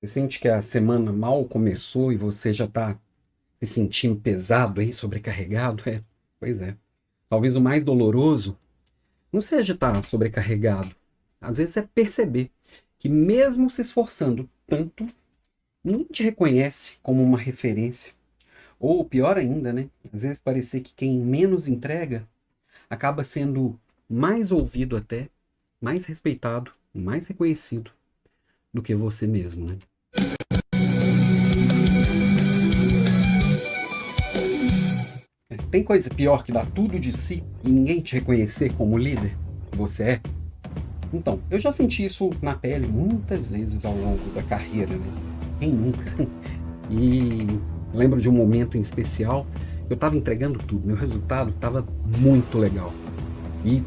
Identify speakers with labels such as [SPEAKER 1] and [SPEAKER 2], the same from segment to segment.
[SPEAKER 1] Você sente que a semana mal começou e você já está se sentindo pesado aí, sobrecarregado? Pois é. Talvez o mais doloroso não seja estar sobrecarregado. Às vezes é perceber que mesmo se esforçando tanto, ninguém te reconhece como uma referência. Ou pior ainda, né? Às vezes parecer que quem menos entrega acaba sendo mais ouvido até, mais respeitado, mais reconhecido do que você mesmo, né? Tem coisa pior que dar tudo de si e ninguém te reconhecer como líder que você é? Então, eu já senti isso na pele muitas vezes ao longo da carreira, né? Quem nunca? E lembro de um momento em especial, eu estava entregando tudo, meu resultado estava muito legal. E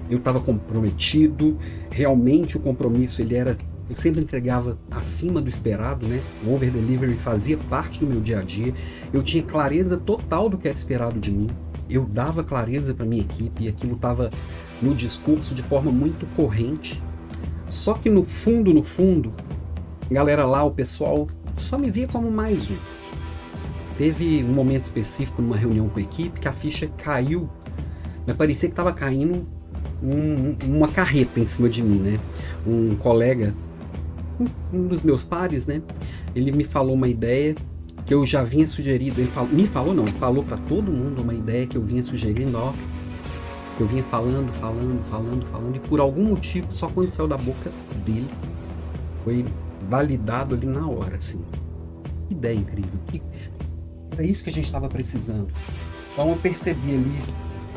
[SPEAKER 1] eu estava comprometido, realmente o compromisso ele era, eu sempre entregava acima do esperado, né? O over delivery fazia parte do meu dia a dia. Eu tinha clareza total do que era esperado de mim. Eu dava clareza para minha equipe e aquilo estava no discurso de forma muito corrente. Só que no fundo, a galera lá, o pessoal só me via como mais um. Teve um momento específico numa reunião com a equipe que a ficha caiu, mas parecia que estava caindo uma carreta em cima de mim, né? Um colega, um dos meus pares, né? Ele me falou uma ideia que eu já vinha sugerido. Me falou não, ele falou para todo mundo uma ideia que eu vinha sugerindo, ó. Eu vinha falando, e por algum motivo, só quando saiu da boca dele, foi validado ali na hora, assim. Que ideia incrível. Era isso que a gente estava precisando. Então eu percebi ali.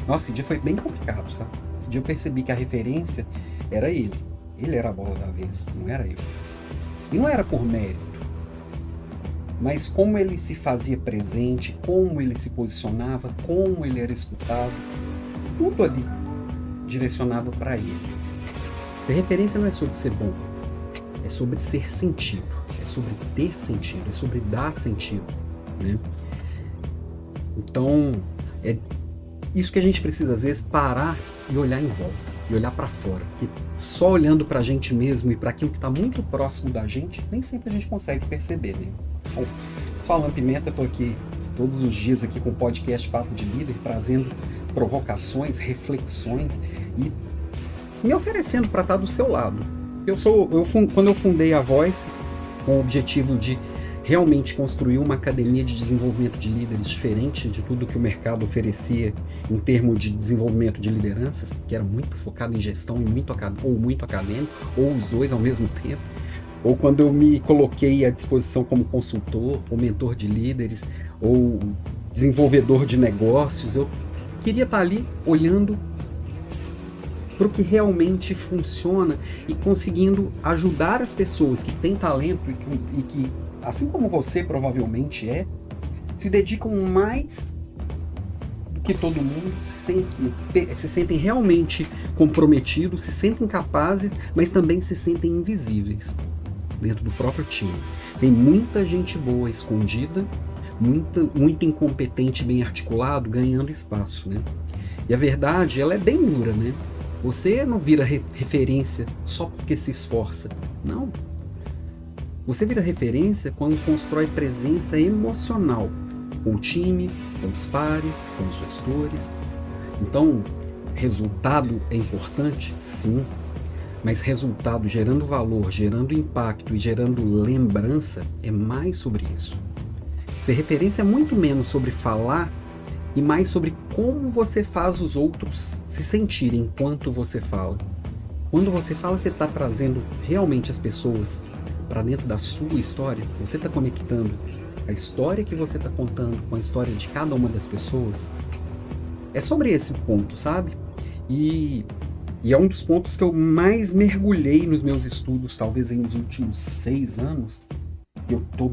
[SPEAKER 1] Nossa, esse dia foi bem complicado, tá? Esse dia eu percebi que a referência era ele. Ele era a bola da vez, não era eu. E não era por mérito, mas como ele se fazia presente, como ele se posicionava, como ele era escutado, tudo ali direcionava para ele. Ter referência não é sobre ser bom, é sobre ser sentido, é sobre ter sentido, é sobre dar sentido, né? Então, é isso que a gente precisa, às vezes, parar e olhar em volta, e olhar para fora. Porque só olhando para a gente mesmo e para aquilo que está muito próximo da gente, nem sempre a gente consegue perceber, né? Bom, sou Alan Pimenta, estou aqui todos os dias aqui com o podcast Papo de Líder, trazendo provocações, reflexões e me oferecendo para estar do seu lado. Quando eu fundei a Voice, com o objetivo de realmente construir uma academia de desenvolvimento de líderes diferente de tudo que o mercado oferecia em termos de desenvolvimento de lideranças, que era muito focado em gestão e muito acadêmico, ou os dois ao mesmo tempo, ou quando eu me coloquei à disposição como consultor, ou mentor de líderes, ou desenvolvedor de negócios, eu queria estar ali olhando para o que realmente funciona e conseguindo ajudar as pessoas que têm talento e que, assim como você provavelmente se dedicam mais do que todo mundo, se sentem realmente comprometidos, se sentem capazes, mas também se sentem invisíveis dentro do próprio time. Tem muita gente boa escondida, muito incompetente, bem articulado, ganhando espaço, né? E a verdade, ela é bem dura, né? Você não vira referência só porque se esforça. Não. Você vira referência quando constrói presença emocional com o time, com os pares, com os gestores. Então, resultado é importante? Sim. Mas resultado gerando valor, gerando impacto e gerando lembrança é mais sobre isso. Ser referência é muito menos sobre falar e mais sobre como você faz os outros se sentirem enquanto você fala. Quando você fala, você está trazendo realmente as pessoas para dentro da sua história, você está conectando a história que você está contando com a história de cada uma das pessoas. É sobre esse ponto, sabe? E é um dos pontos que eu mais mergulhei nos meus estudos, talvez nos últimos 6 anos. Eu estou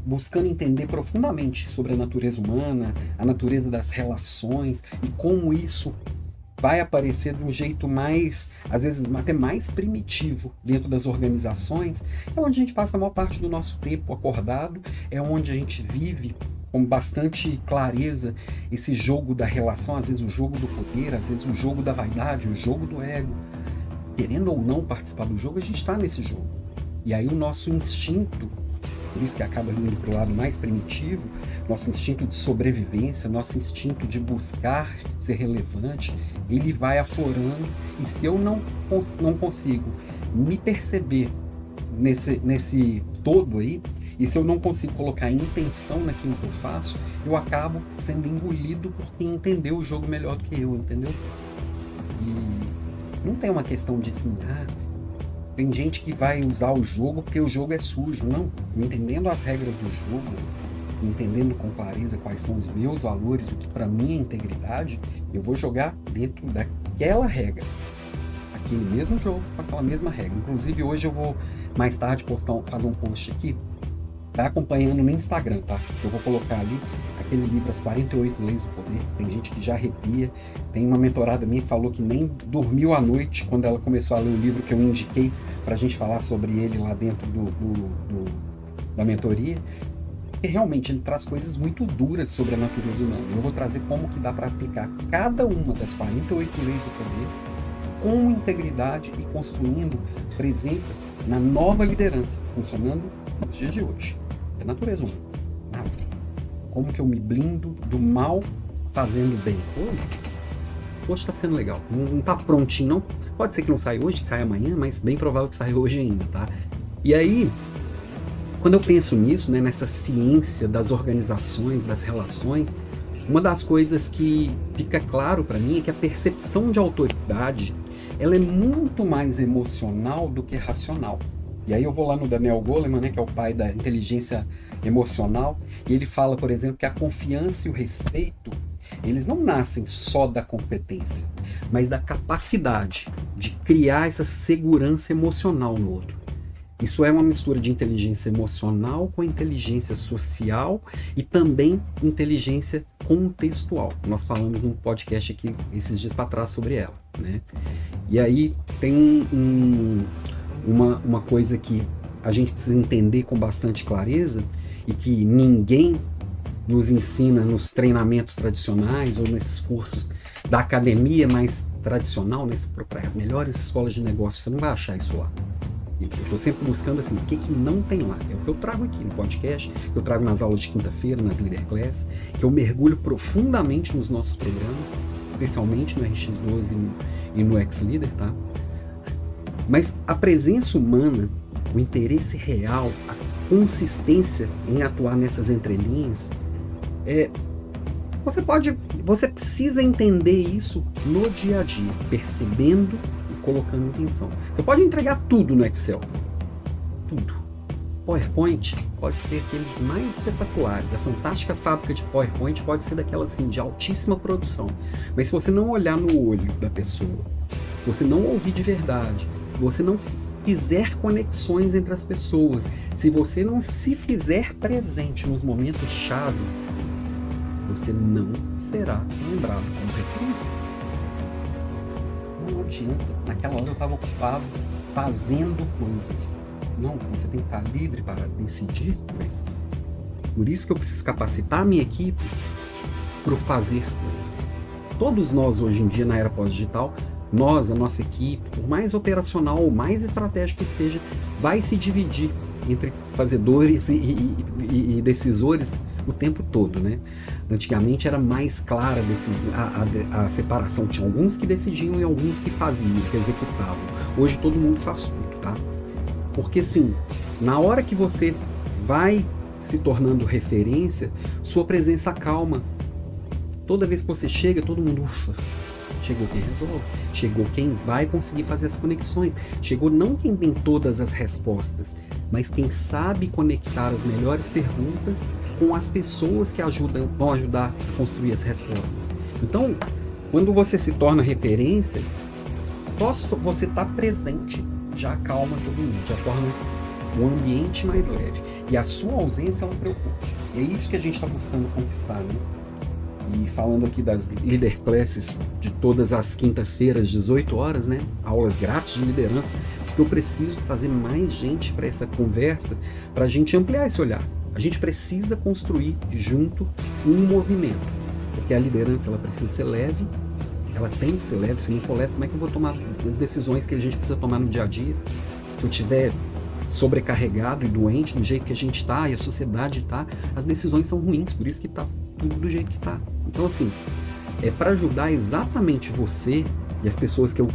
[SPEAKER 1] buscando entender profundamente sobre a natureza humana, a natureza das relações e como isso vai aparecer de um jeito mais, às vezes até mais primitivo dentro das organizações. É onde a gente passa a maior parte do nosso tempo acordado, é onde a gente vive com bastante clareza esse jogo da relação, às vezes o jogo do poder, às vezes o jogo da vaidade, o jogo do ego. Querendo ou não participar do jogo, a gente está nesse jogo. E aí o nosso instinto, por isso que acaba indo para o lado mais primitivo, nosso instinto de sobrevivência, nosso instinto de buscar ser relevante, ele vai aflorando, e se eu não consigo me perceber nesse todo aí, e se eu não consigo colocar intenção naquilo que eu faço, eu acabo sendo engolido por quem entendeu o jogo melhor do que eu, entendeu? E não tem uma questão de assim, tem gente que vai usar o jogo porque o jogo é sujo. Não, entendendo as regras do jogo, entendendo com clareza quais são os meus valores, o que para mim é integridade, eu vou jogar dentro daquela regra. Aquele mesmo jogo, com aquela mesma regra. Inclusive hoje eu vou mais tarde fazer um post aqui, tá acompanhando no Instagram, tá? Eu vou colocar ali aquele livro As 48 Leis do Poder. Tem gente que já arrepia. Tem uma mentorada minha que falou que nem dormiu à noite quando ela começou a ler o livro que eu indiquei pra gente falar sobre ele lá dentro da mentoria. Porque realmente ele traz coisas muito duras sobre a natureza humana. Eu vou trazer como que dá para aplicar cada uma das 48 leis do poder com integridade e construindo presença na nova liderança, funcionando nos dias de hoje. É natureza humana. Como que eu me blindo do mal fazendo bem? Hoje tá ficando legal. Não tá prontinho, não. Pode ser que não saia hoje, que saia amanhã, mas bem provável que saia hoje ainda, tá? E aí, quando eu penso nisso, né, nessa ciência das organizações, das relações, uma das coisas que fica claro para mim é que a percepção de autoridade, ela é muito mais emocional do que racional. E aí eu vou lá no Daniel Goleman, né, que é o pai da inteligência emocional, e ele fala, por exemplo, que a confiança e o respeito, eles não nascem só da competência, mas da capacidade de criar essa segurança emocional no outro. Isso é uma mistura de inteligência emocional com inteligência social e também inteligência contextual. Nós falamos num podcast aqui esses dias para trás sobre ela, né? E aí tem uma coisa que a gente precisa entender com bastante clareza e que ninguém nos ensina nos treinamentos tradicionais ou nesses cursos da academia mais tradicional, né? Se procurar as melhores escolas de negócio, você não vai achar isso lá. Eu estou sempre buscando assim, o que não tem lá. É o que eu trago aqui no podcast, que eu trago nas aulas de quinta-feira, nas Leader Class, que eu mergulho profundamente nos nossos programas, especialmente no RX12 e no X-Leader, tá? Mas a presença humana, o interesse real, a consistência em atuar nessas entrelinhas, você precisa entender isso no dia a dia, percebendo e colocando intenção. Você pode entregar tudo no Excel, tudo. PowerPoint pode ser aqueles mais espetaculares, a fantástica fábrica de PowerPoint pode ser daquela assim, de altíssima produção, mas se você não olhar no olho da pessoa, se você não ouvir de verdade, se você não fizer conexões entre as pessoas, se você não se fizer presente nos momentos-chave, você não será lembrado como referência. Não adianta. Naquela hora eu estava ocupado fazendo coisas. Não, você tem que estar livre para decidir coisas. Por isso que eu preciso capacitar a minha equipe para fazer coisas. Todos nós hoje em dia na era pós-digital, a nossa equipe, por mais operacional ou mais estratégico que seja, vai se dividir entre fazedores e decisores o tempo todo, né? Antigamente era mais clara a separação. Tinha alguns que decidiam e alguns que faziam, que executavam. Hoje todo mundo faz tudo, tá? Porque sim, na hora que você vai se tornando referência, sua presença calma. Toda vez que você chega, todo mundo ufa. Chegou quem resolve, chegou quem vai conseguir fazer as conexões, chegou não quem tem todas as respostas, mas quem sabe conectar as melhores perguntas com as pessoas que vão ajudar a construir as respostas. Então, quando você se torna referência, você está presente, já acalma todo mundo, já torna o ambiente mais leve. E a sua ausência, ela preocupa. E é isso que a gente está buscando conquistar, né? E falando aqui das Leader Classes de todas as quintas-feiras, 18 horas, né? Aulas grátis de liderança, porque eu preciso trazer mais gente para essa conversa, para a gente ampliar esse olhar. A gente precisa construir junto um movimento, porque a liderança ela precisa ser leve, ela tem que ser leve, se não for leve, como é que eu vou tomar as decisões que a gente precisa tomar no dia a dia? Se eu estiver sobrecarregado e doente do jeito que a gente tá, e a sociedade tá, as decisões são ruins, por isso que tá tudo do jeito que tá. Então, assim, é para ajudar exatamente você e as pessoas que eu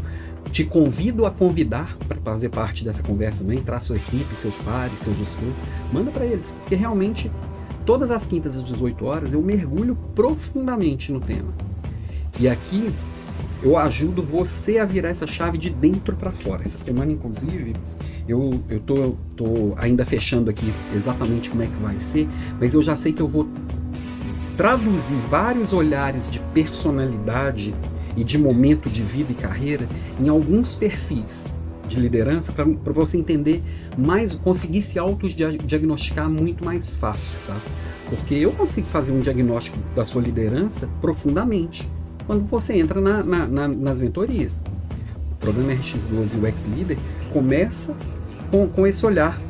[SPEAKER 1] te convido a convidar para fazer parte dessa conversa também, entrar sua equipe, seus pares, seu gestor, manda para eles, porque realmente todas as quintas às 18 horas eu mergulho profundamente no tema. E aqui eu ajudo você a virar essa chave de dentro para fora. Essa semana, inclusive, eu tô ainda fechando aqui exatamente como é que vai ser, mas eu já sei que eu vou traduzir vários olhares de personalidade e de momento de vida e carreira em alguns perfis de liderança para você entender mais, conseguir se autodiagnosticar muito mais fácil, tá? Porque eu consigo fazer um diagnóstico da sua liderança profundamente quando você entra nas mentorias. O programa RX12 e o Ex-Leader começa com esse olhar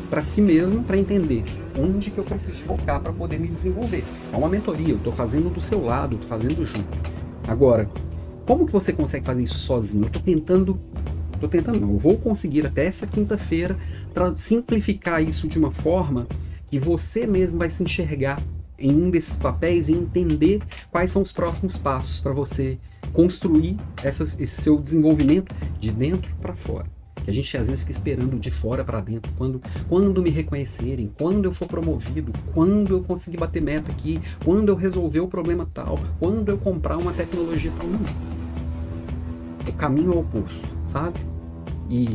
[SPEAKER 1] para si mesmo, para entender onde que eu preciso focar para poder me desenvolver. É uma mentoria, eu estou fazendo do seu lado, estou fazendo junto. Agora, como que você consegue fazer isso sozinho? Eu vou conseguir até essa quinta-feira simplificar isso de uma forma que você mesmo vai se enxergar em um desses papéis e entender quais são os próximos passos para você construir esse seu desenvolvimento de dentro para fora. Que a gente às vezes fica esperando de fora para dentro, quando me reconhecerem, quando eu for promovido, quando eu conseguir bater meta aqui, quando eu resolver o problema tal, quando eu comprar uma tecnologia tal. Não. O caminho é o oposto, sabe? E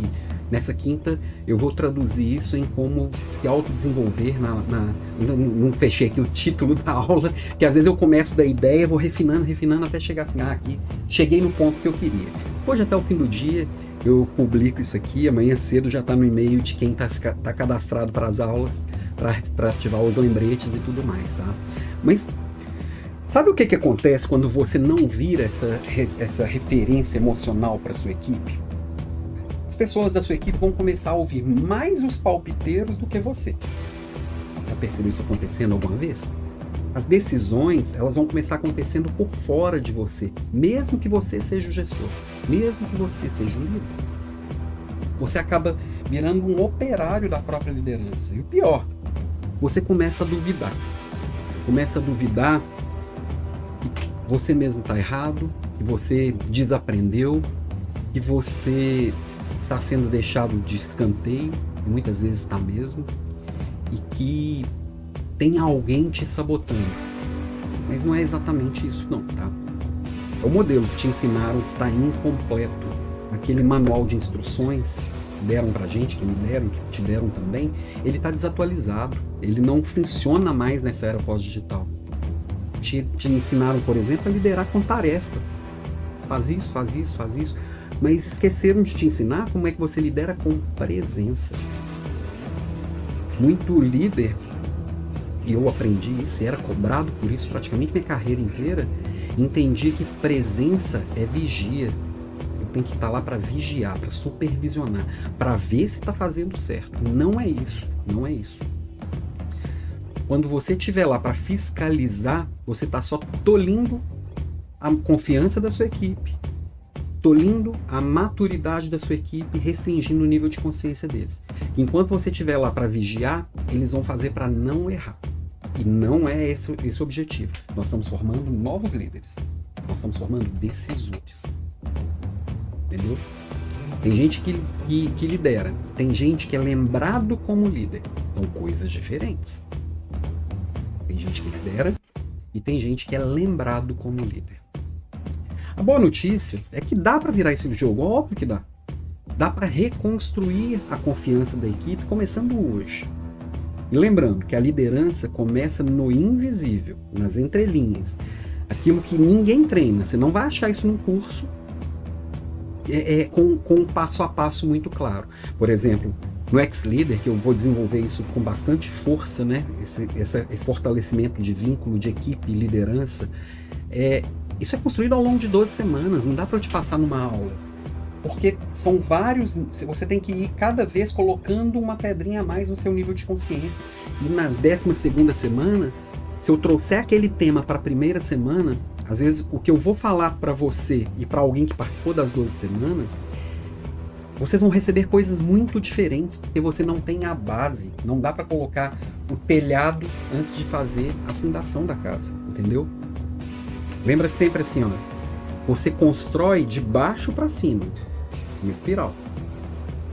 [SPEAKER 1] nessa quinta eu vou traduzir isso em como se autodesenvolver. Não fechei aqui o título da aula, que às vezes eu começo da ideia, vou refinando até chegar assim, aqui cheguei no ponto que eu queria. Hoje até o fim do dia eu publico isso aqui, amanhã cedo já está no e-mail de quem está cadastrado para as aulas, para ativar os lembretes e tudo mais, tá? Mas sabe o que acontece quando você não vira essa referência emocional para sua equipe? As pessoas da sua equipe vão começar a ouvir mais os palpiteiros do que você. Já percebeu isso acontecendo alguma vez? As decisões, elas vão começar acontecendo por fora de você, mesmo que você seja o gestor, mesmo que você seja o líder. Você acaba virando um operário da própria liderança. E o pior, você começa a duvidar. Começa a duvidar que você mesmo está errado, que você desaprendeu, que você está sendo deixado de escanteio, e muitas vezes está mesmo, e que tem alguém te sabotando. Mas não é exatamente isso não, tá? É o modelo que te ensinaram que está incompleto. Aquele manual de instruções que deram pra gente, que me deram, que te deram também, ele está desatualizado. Ele não funciona mais nessa era pós-digital. Te ensinaram, por exemplo, a liderar com tarefa. Faz isso, faz isso, faz isso. Mas esqueceram de te ensinar como é que você lidera com presença. Muito líder, e eu aprendi isso, e era cobrado por isso praticamente minha carreira inteira, entendi que presença é vigia. Eu tenho que estar lá para vigiar, para supervisionar, para ver se está fazendo certo. Não é isso, não é isso. Quando você estiver lá para fiscalizar, você está só tolhindo a confiança da sua equipe, tolhindo a maturidade da sua equipe, restringindo o nível de consciência deles. Enquanto você estiver lá para vigiar, eles vão fazer para não errar. E não é esse o objetivo. Nós estamos formando novos líderes. Nós estamos formando decisores. Entendeu? Tem gente que lidera. Tem gente que é lembrado como líder. São coisas diferentes. Tem gente que lidera e tem gente que é lembrado como líder. A boa notícia é que dá para virar esse jogo. Óbvio que dá. Dá para reconstruir a confiança da equipe começando hoje. E lembrando que a liderança começa no invisível, nas entrelinhas. Aquilo que ninguém treina. Você não vai achar isso num curso com um passo a passo muito claro. Por exemplo, no Ex-Leader, que eu vou desenvolver isso com bastante força, né? Esse fortalecimento de vínculo de equipe e liderança. Isso é construído ao longo de 12 semanas. Não dá para eu te passar numa aula. Porque são vários, você tem que ir cada vez colocando uma pedrinha a mais no seu nível de consciência. E na 12ª semana, se eu trouxer aquele tema para a primeira semana, às vezes o que eu vou falar para você e para alguém que participou das 12 semanas vocês vão receber coisas muito diferentes, porque você não tem a base. Não dá para colocar o telhado antes de fazer a fundação da casa, entendeu? Lembra sempre assim, ó, você constrói de baixo para cima, uma espiral.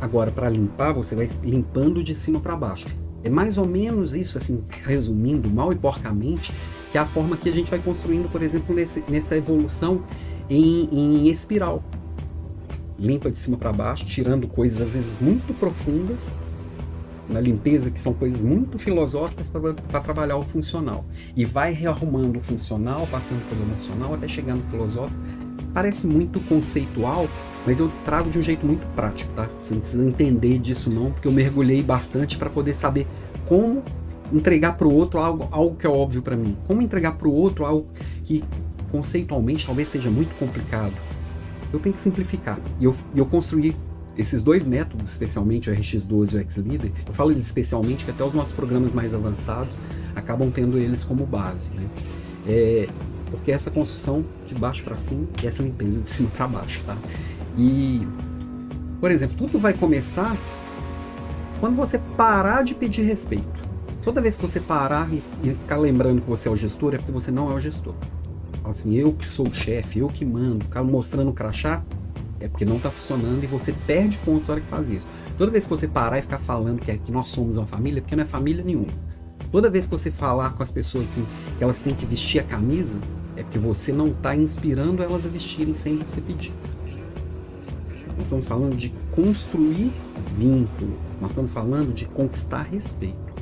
[SPEAKER 1] Agora, para limpar, você vai limpando de cima para baixo. É mais ou menos isso, assim, resumindo mal e porcamente, que é a forma que a gente vai construindo, por exemplo, nessa evolução em espiral. Limpa de cima para baixo, tirando coisas às vezes muito profundas na limpeza, que são coisas muito filosóficas para trabalhar o funcional. E vai rearrumando o funcional, passando pelo emocional, até chegar no filosófico. Parece muito conceitual, mas eu trago de um jeito muito prático, tá? Você não precisa entender disso não, porque eu mergulhei bastante para poder saber como entregar para o outro algo que é óbvio para mim. Como entregar para o outro algo que conceitualmente talvez seja muito complicado. Eu tenho que simplificar. E eu construí esses dois métodos, especialmente o RX12 e o XLeader. Eu falo eles especialmente que até os nossos programas mais avançados acabam tendo eles como base, né? Porque essa construção de baixo para cima e essa limpeza de cima para baixo, tá? E, por exemplo, tudo vai começar quando você parar de pedir respeito. Toda vez que você parar e ficar lembrando que você é o gestor, é porque você não é o gestor. Assim, eu que sou o chefe, eu que mando, ficar mostrando o crachá, é porque não está funcionando e você perde pontos na hora que faz isso. Toda vez que você parar e ficar falando que nós somos uma família, é porque não é família nenhuma. Toda vez que você falar com as pessoas assim, que elas têm que vestir a camisa, é porque você não está inspirando elas a vestirem sem você pedir. Nós estamos falando de construir vínculo, nós estamos falando de conquistar respeito,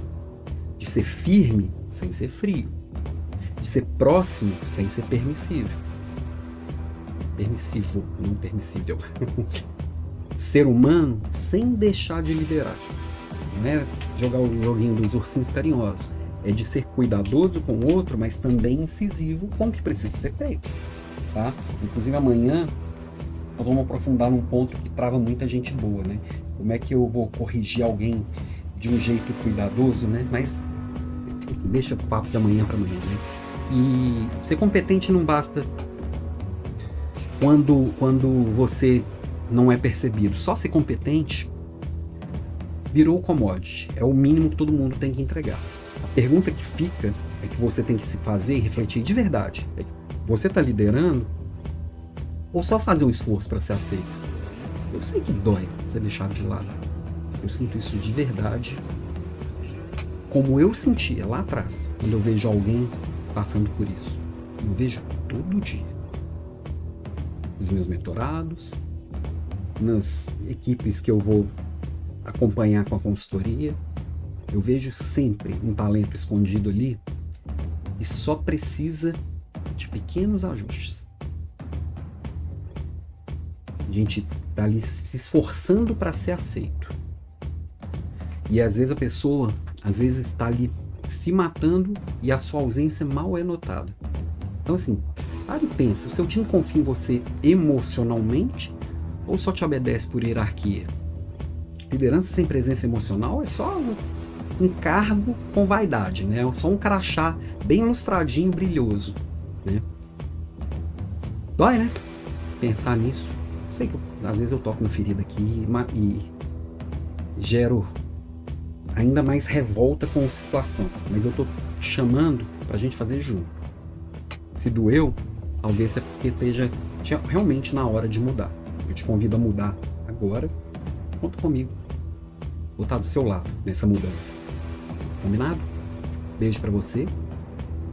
[SPEAKER 1] de ser firme sem ser frio, de ser próximo sem ser permissível. Permissivo, não permissível. Ser humano sem deixar de liderar. Não é jogar o joguinho dos ursinhos carinhosos. É de ser cuidadoso com o outro, mas também incisivo com o que precisa ser feito. Tá? Inclusive amanhã nós vamos aprofundar num ponto que trava muita gente boa, né? Como é que eu vou corrigir alguém de um jeito cuidadoso, né? Mas deixa o papo de amanhã para amanhã, né? E ser competente não basta quando você não é percebido. Só ser competente virou commodity. É o mínimo que todo mundo tem que entregar. A pergunta que fica é que você tem que se fazer e refletir de verdade. Você está liderando ou só fazer um esforço para ser aceito? Eu sei que dói ser deixado de lado. Eu sinto isso de verdade, como eu sentia lá atrás, quando eu vejo alguém passando por isso. Eu vejo todo dia. Nos meus mentorados, nas equipes que eu vou acompanhar com a consultoria, eu vejo sempre um talento escondido ali e só precisa de pequenos ajustes. A gente está ali se esforçando para ser aceito. E às vezes a pessoa, está ali se matando e a sua ausência mal é notada. Então assim, para e pensa, o seu time confia em você emocionalmente ou só te obedece por hierarquia? Liderança sem presença emocional é só um cargo com vaidade, né? Só um crachá bem ilustradinho, brilhoso, né? Dói, né? Pensar nisso. Sei que às vezes eu toco na ferida aqui e gero ainda mais revolta com a situação, mas eu tô chamando pra gente fazer junto. Se doeu, talvez é porque esteja realmente na hora de mudar. Eu te convido a mudar agora. Conta comigo. Vou estar do seu lado nessa mudança. Combinado? Beijo pra você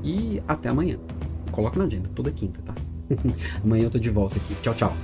[SPEAKER 1] e até amanhã. Coloca na agenda, toda quinta, tá? Amanhã eu tô de volta aqui. Tchau, tchau.